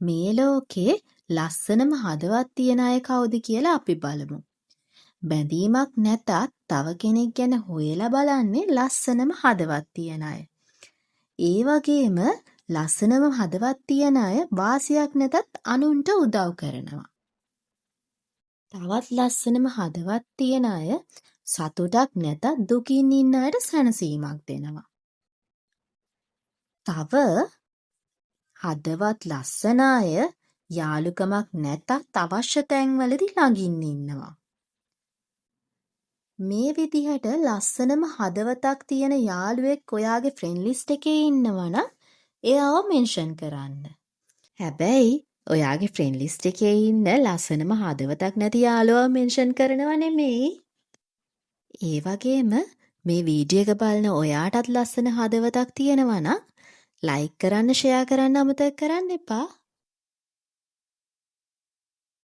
මේ ලෝකේ ලස්සනම හදවත් තියන අය කවුද කියලා අපි බලමු. බැඳීමක් නැතත් තව කෙනෙක් ගැන හොයලා බලන්නේ ලස්සනම හදවත් තියන අය. ඒ වගේම ලස්සනම හදවත් තියන අය වාසියක් නැතත් අනුන්ට උදව් කරනවා. තවත් ලස්සනම හදවත් තියන අය සතුටක් නැතත් දුකින් ඉන්න අයට සැනසීමක් දෙනවා. තව හදවත් ලස්සන අය යාළුකමක් නැතත් අවශ්‍ය තැන්වලදී ළඟින් ඉන්නවා. මේ විදිහට ලස්සනම හදවතක් තියෙන යාළුවෙක් ඔයාගේ ෆ්‍රෙන්ඩ් ලිස්ට් එකේ ඉන්නවනම් එයාව මෙන්ෂන් කරන්න. හැබැයි ඔයාගේ ෆ්‍රෙන්ඩ් ලිස්ට් එකේ ඉන්න ලස්සනම හදවතක් නැති යාළුවව මෙන්ෂන් කරනව නෙමෙයි. ඒ වගේම මේ වීඩියෝ එක බලන ඔයාටත් ලස්සන හදවතක් තියෙනවා නම් ලයික් කරන්න, ෂෙයා කරන්න අමතක කරන්න එපා.